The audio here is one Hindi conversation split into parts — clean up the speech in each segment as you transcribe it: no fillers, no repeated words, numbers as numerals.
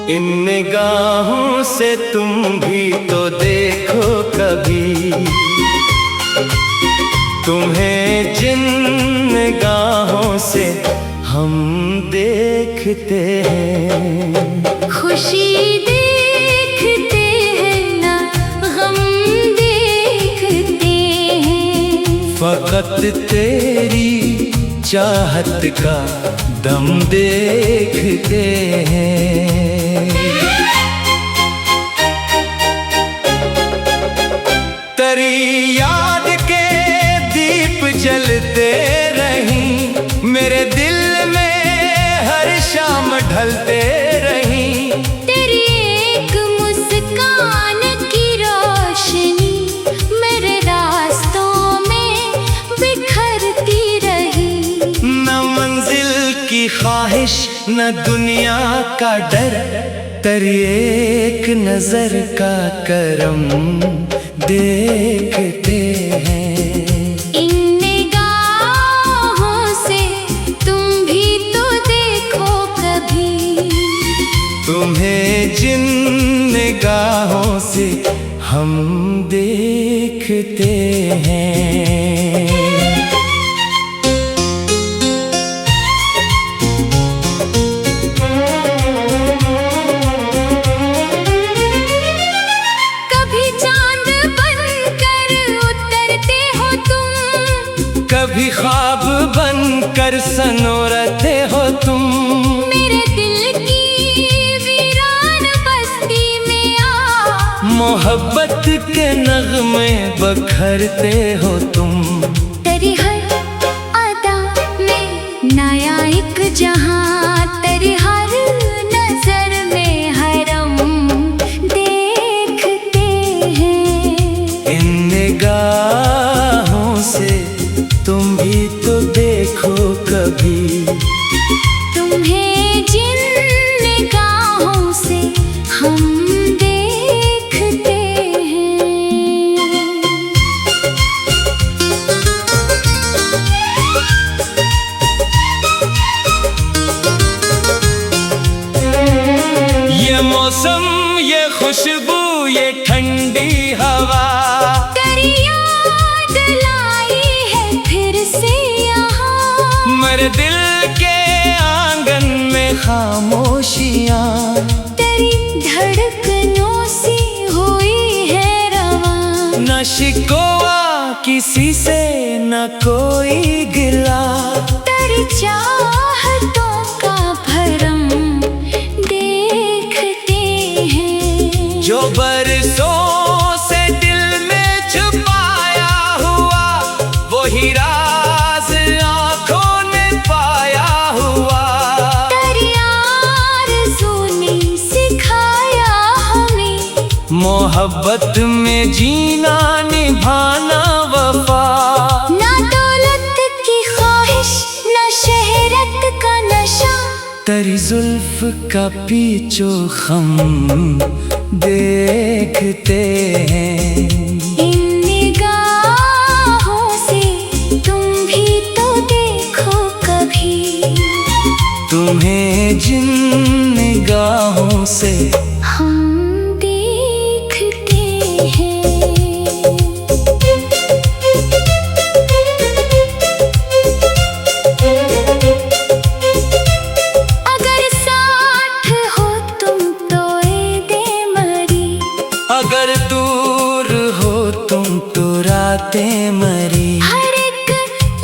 इन निगाहों से तुम भी तो देखो कभी, तुम्हें जिन निगाहों से हम देखते हैं। खुशी देखते हैं ना गम देखते हैं, फकत तेरी चाहत का दम देखते हैं। तेरी याद के दीप जलते रहीं, मेरे दिल में हर शाम ढलते रहीं। तेरी एक मुस्कान की रोशनी मेरे रास्तों में बिखरती रही। न मंजिल की ख्वाहिश न दुनिया का डर, तेरी एक नजर का करम देखते हैं। इन निगाहों से तुम भी तो देखो कभी, तुम्हें जिन निगाहों से हम देखते हैं। कभी ख्वाब बनकर सनोरते हो तुम, मेरे दिल की वीरान बस्ती में आ मोहब्बत के नगमे बखरते हो तुम। तेरी हर अदा में नया एक जहां, तेरी हर नजर में हरम देखते हैं। इन निगाहों से तुम भी तो देखो कभी, तुम्हें जिन निगाहों से हम देखते हैं। ये मौसम, ये खुशबू, ये ठंडी हवा, तेरी याद लाई है फिर से यहाँ। मेरे दिल के आंगन में खामोशियाँ, तेरी धड़कनों सी हुई है रवां। न शिकवा किसी से न कोई गिला, तेरी चाहतों का भरम देखते हैं। जो बरसों से दिल में छुपाया हुआ, वही राज आँखों ने पाया हुआ। तेरी आरज़ू ने सिखाया हमें, मोहब्बत में जीना निभाना वफा। ना दौलत की ख्वाहिश ना शहरत का नशा, तेरी जुल्फ का पीछो खम देखते हैं। इन निगाहों से तुम भी तो देखो कभी, तुम्हें जिन निगाहों से हम देखते हैं। अगर साथ हो तुम तो ए दे मरी, अगर दूर हो तुम तो रातें मरी। हर एक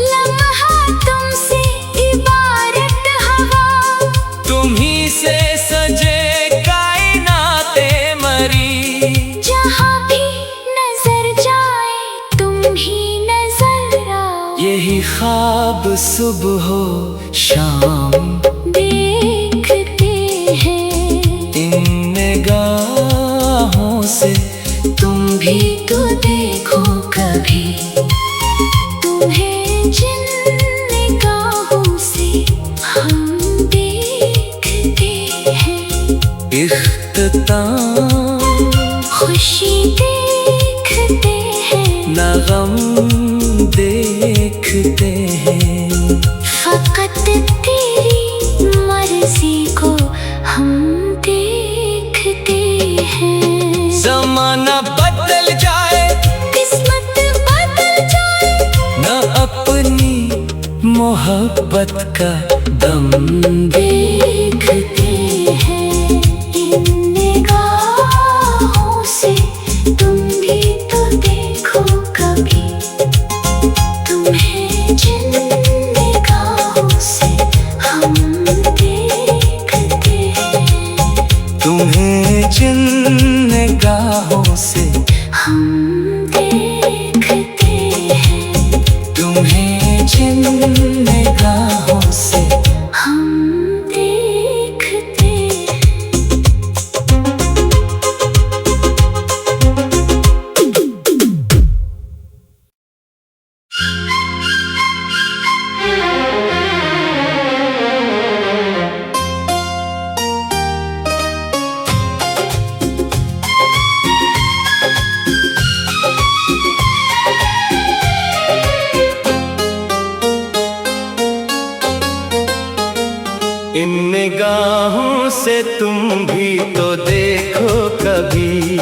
लम्हा तुमसे इबारत हवा, तुम्ही से सजे कायनाते मरी। जहाँ भी नजर जाए तुम ही नजर आओ। यही ख्वाब सुबह हो शाम देखते हैं। इन निगाहों से तुम भी तो देखो कभी, तुम्हें जिन निगाहों देखते हैं। फकत तेरी मर्जी को हम देखते हैं। जमाना बदल जाए, किस्मत बदल जाए, न अपनी मोहब्बत का दम देखते हैं इन निगाहों से। तुम भी तो देखो कभी, तुम्हें जिन निगाहों से हम देखते हैं। तुम्हें जिन निगाहों से हम देखते हैं। तुम्हें जिन निगाहों से हम देखते हैं। इन निगाहों से तुम भी तो देखो कभी,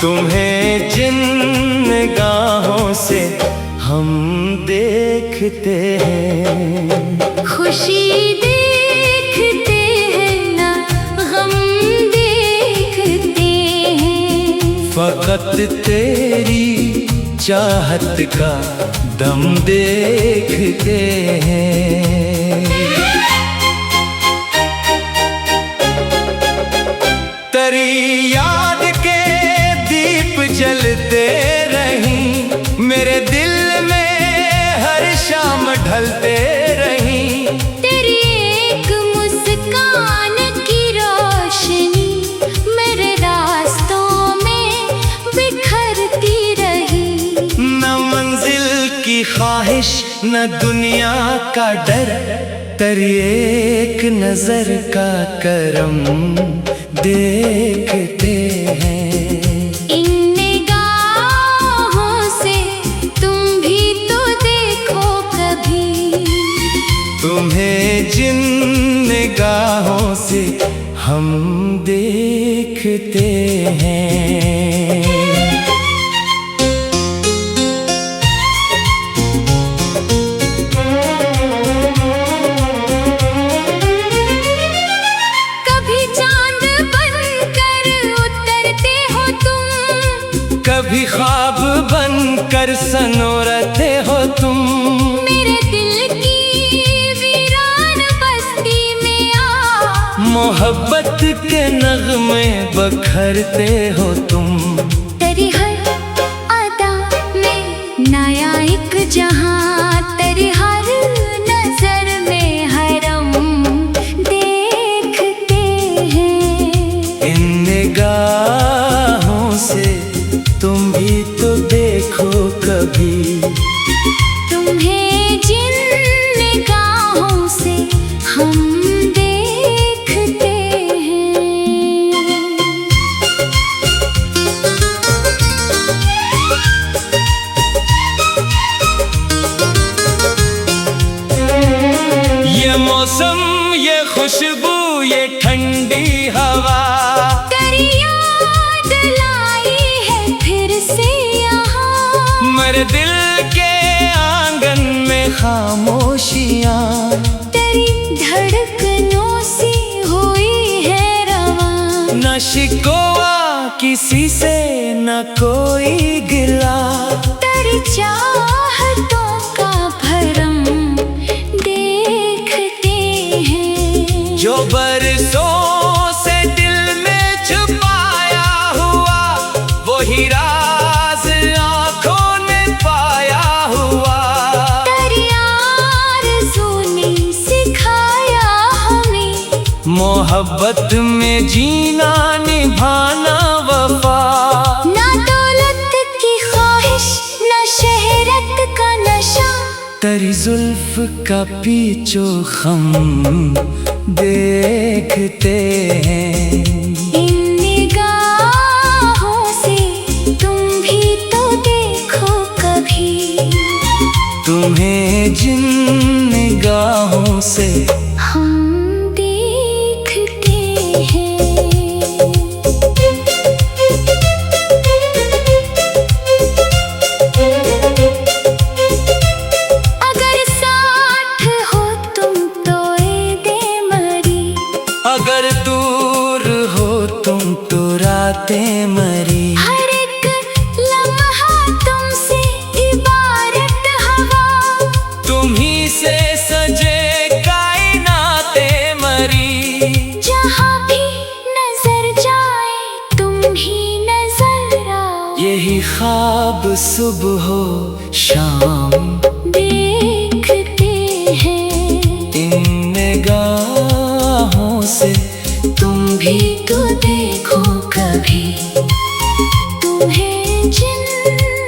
तुम्हें जिन निगाहों से हम देखते हैं। खुशी देखते हैं ना गम देखते हैं। फकत तेरी चाहत का दम देखते हैं। तेरी याद के दीप जलते रहीं, मेरे दिल में हर शाम ढलते रहीं। तेरी एक मुस्कान की रोशनी मेरे रास्तों में बिखरती रही। न मंजिल की ख्वाहिश न दुनिया का डर, तेरी एक नजर का करम देखते हैं। इन निगाहों से तुम भी तो देखो कभी, तुम्हें जिन निगाहों से हम देखते हैं। कभी ख्वाब बनकर सनोरते हो तुम, मेरे दिल की वीरान बस्ती में आ। मोहब्बत के नगमे बखरते हो तुम। तेरी हर अदा में नया एक जहां, तेरी हर नजर में हरम देखते हैं। इन निगाहों से तुम भी तो देखो कभी, तुम्हें जिन निगाहों से हम देखते हैं। ये मौसम, ये खुशबू, ये ठंडी हवा, तेरी याद लाई है फिर से यहाँ। मेरे दिल के आंगन में खामोशियाँ, तेरी धड़कनों सी हुई है रवां। न शिकवा किसी से न कोई गिला, तेरी चाहतों का भरम देखते हैं। जो बरसों से दिल में छुपाया हुआ, वही राज आँखों ने पाया हुआ। तेरी आरज़ू ने सिखाया हमें, मोहब्बत में जीना निभाना वफा। ना दौलत की ख्वाहिश ना शहरत का नशा, तेरी जुल्फ का पीछो हम देखते हैं। इन निगाहों से तुम भी तो देखो कभी, तुम्हें जिन निगाहों से हम देखते हैं। अगर साथ हो तुम तो ए दे मरी, अगर दूर हो तुम तो रातें मरी। हर एक लम्हा तुमसे इबारत हवा, तुम्ही से सजे कायनाते मरी। जहाँ भी नजर जाए तुम ही नजर आओ। यही ख्वाब सुबह हो शाम देखते हैं। इन निगाहों से तुम भी तो देखो कभी, तुम्हें जिन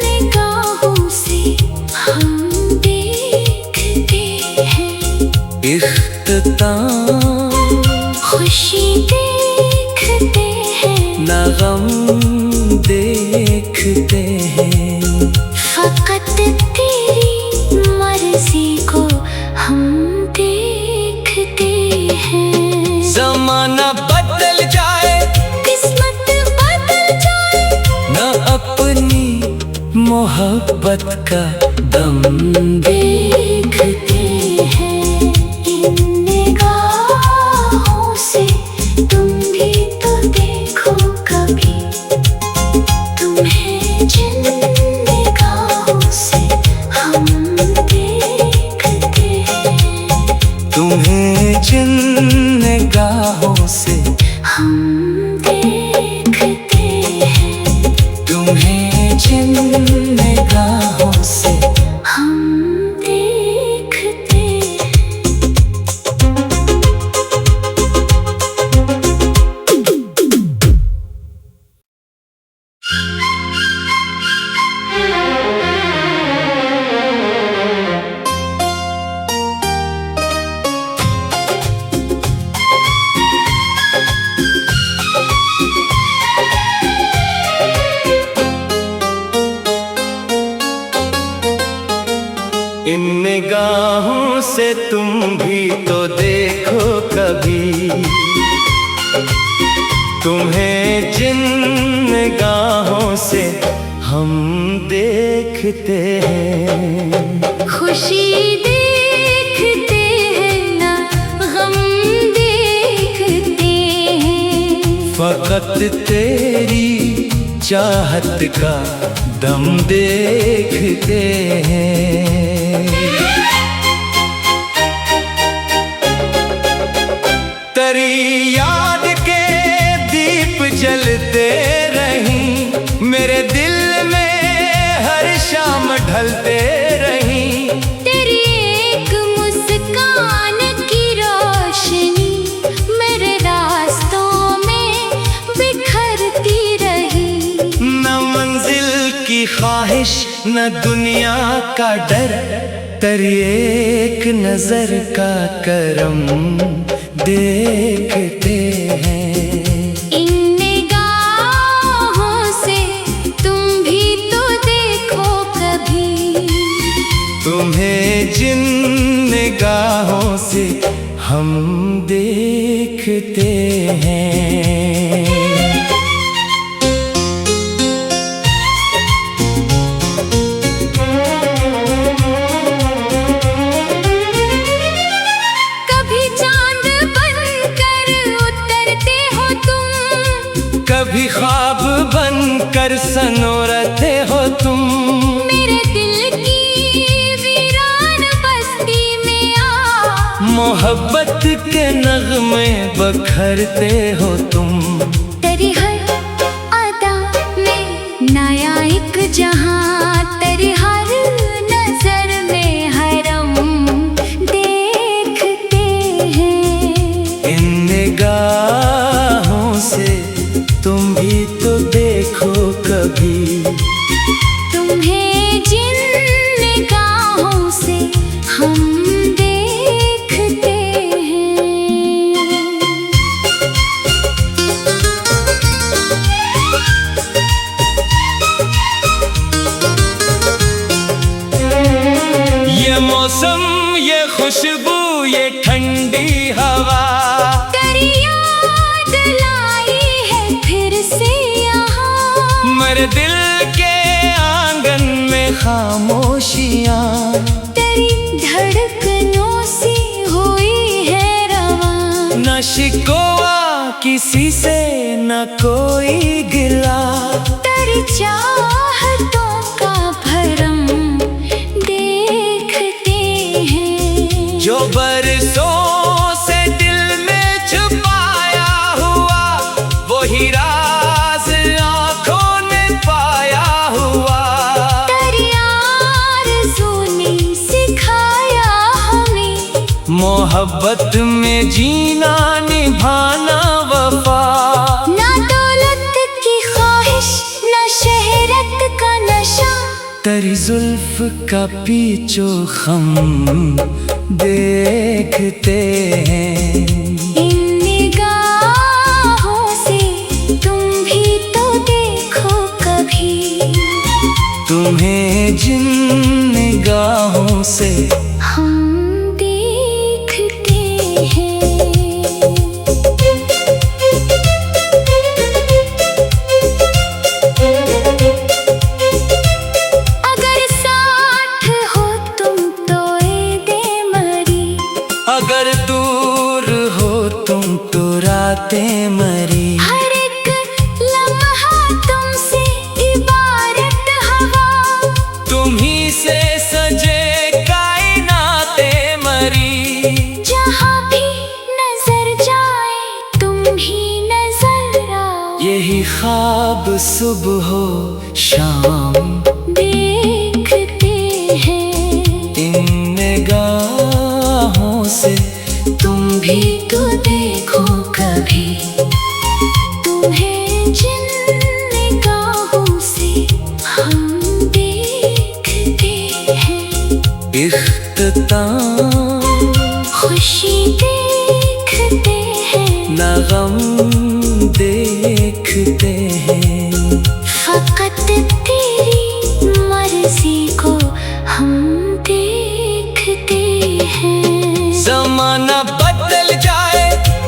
निगाहों से हम देखते हैं। इख्तिताम खुशी देखते हैं, न गम देखते हैं। फकत तेरी मर्जी को हम देखते हैं। जमाना बदल जाए, किस्मत बदल जाए, न अपनी मोहब्बत का दम देखते हैं। इन निगाहों से तुम भी तो देखो कभी, तुम्हें जिन निगाहों से हम देखते हैं। तुम्हें जिन निगाहों से हम देखते हैं। तुम्हें जिन निगाहों से हम देखते हैं। इन निगाहों से तुम भी तो देखो कभी, तुम्हें जिन निगाहों से हम देखते हैं। खुशी देखते हैं ना गम देखते हैं। फकत तेरी चाहत का दम देखते हैं। तेरी याद के दीप जलते रहीं, मेरे दिल में हर शाम ढलते रहीं। तेरी एक मुस्कान की रोशनी मेरे रास्तों में बिखरती रही। न मंजिल की ख्वाहिश न दुनिया का डर, तेरी एक नजर का करम देखते हैं। इन निगाहों से तुम भी तो देखो कभी, तुम्हें जिन निगाहों से हम देखते हैं। कभी चांद बनकर उतरते हो तुम, कभी ख्वाब बनकर सनोरते हो तुम। मेरे दिल की वीरान बस्ती में आ, मोहब्बत के नगमे बखरते हो तुम। तेरी हर अदा में नया एक जहां, तेरी हर नजर में हरम देखते हैं। इन निगाहों से तुम भी तो देखो कभी, तुम्हें जिन निगाहों से हम देखते हैं। ये ये मौसम, ये खुशबू, ये ठंडी हवा, तेरी याद लाई है फिर से यहाँ। मेरे दिल के आंगन में खामोशियाँ, तेरी धड़कनों से हुई है रवां। न शिकवा किसी से, न कोई गिला, तेरी चाहतों का भरम देखते हैं। जो बरसों से दिल में छुपाया हुआ, वही राज आँखों ने पाया हुआ। तेरी आरज़ू ने सिखाया हमें मोहब्बत में जीना, निभाना वफा। ना दौलत की ख्वाहिश, ना शहरत का नशा, तेरी जुल्फ का पीछो हम देखते हैं। इन निगाहों से तुम भी तो देखो कभी। तुम्हें जिन निगाहों से हम देखते हैं। अगर साथ हो तुम तो ए दे मरी, अगर दूर हो तुम तो रातें मरी। हर एक लम्हा तुमसे इबारत हवा, तुम्ही से सजे कायनाते मरी। जहाँ भी नजर जाए तुम ही नजर आओ। यही ख्वाब सुबह हो शाम देखते हैं। इन निगाहों से तुम भी तो देखो कभी। तुम्हें जिन निगाहों से हम देखते हैं। इख्तिताम खुशी देखते हैं, न गम देखते हैं। फकत तेरी मर्जी को हम देखते हैं। ज़माना बदल जाए,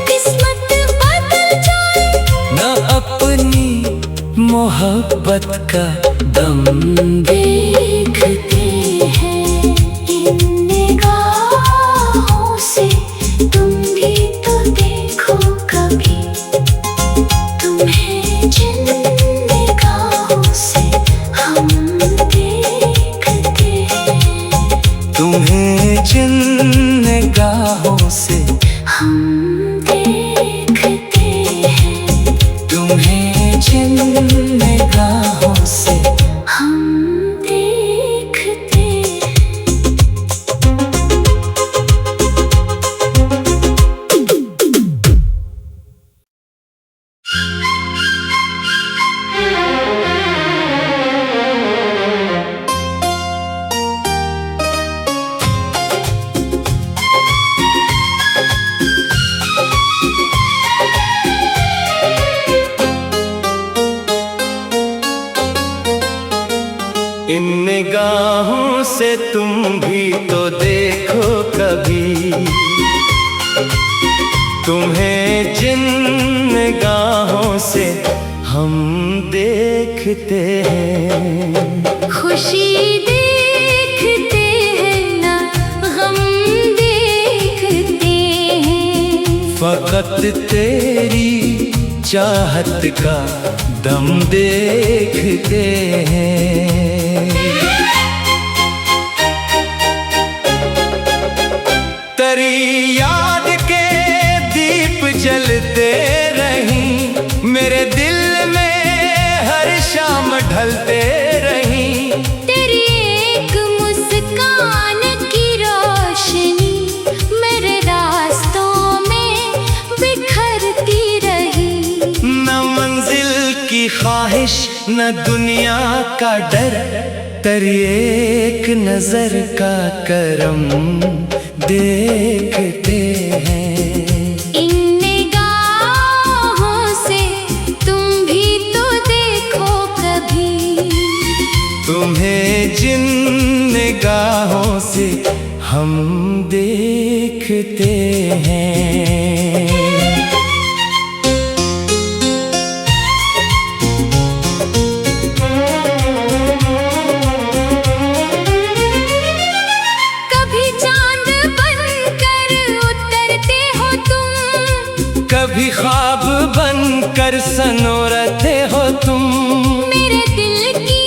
किस्मत बदल जाए, न अपनी मोहब्बत का दम देखते हैं। इन निगाहों से तुम भी तो देखो कभी। तुम्हें जिन निगाहों से हम देखते हैं। तुम्हें जिन निगाहों से हम देखते हैं। तुम्हें जिन निगाहों से हम देखते हैं। इन निगाहों से तुम भी तो देखो कभी। तुम्हें जिन निगाहों से हम देखते हैं। खुशी देखते हैं ना गम देखते हैं। फकत तेरी चाहत का दम देखते हैं। तेरी याद के दीप जलते रहीं, मेरे दिल में हर शाम ढलते रहीं। तेरी एक मुस्कान की रोशनी मेरे रास्तों में बिखरती रही। न मंजिल की ख्वाहिश, न दुनिया का डर, तेरी एक नजर का करम देखते हैं। इन निगाहों से तुम भी तो देखो कभी। तुम्हें जिन निगाहों से हम देखते हैं। कभी चांद बनकर उतरते हो तुम, कभी ख्वाब बनकर सनोरते हो तुम। मेरे दिल की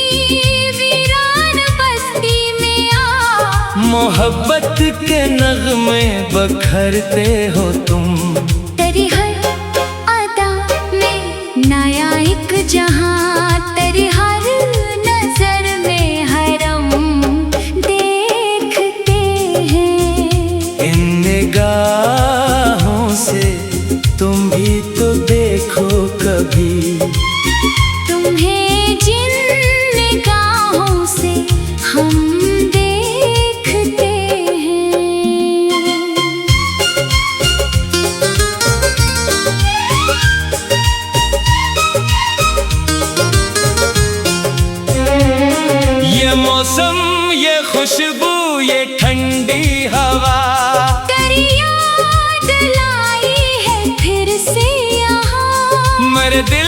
वीरान बस्ती में आ, मोहब्बत के नगमे बखरते हो तुम। तेरी हर अदा में नया एक जहां, तेरी हर नजर में हरम देखते हैं। इन निगाहों से तुम भी तो देखो कभी, तुम्हें जिन निगाहों से हम देखते हैं। ये मौसम, ये खुशबू, ये ठंडी हवा, तेरी याद लाई है फिर से यहाँ। मेरे दिल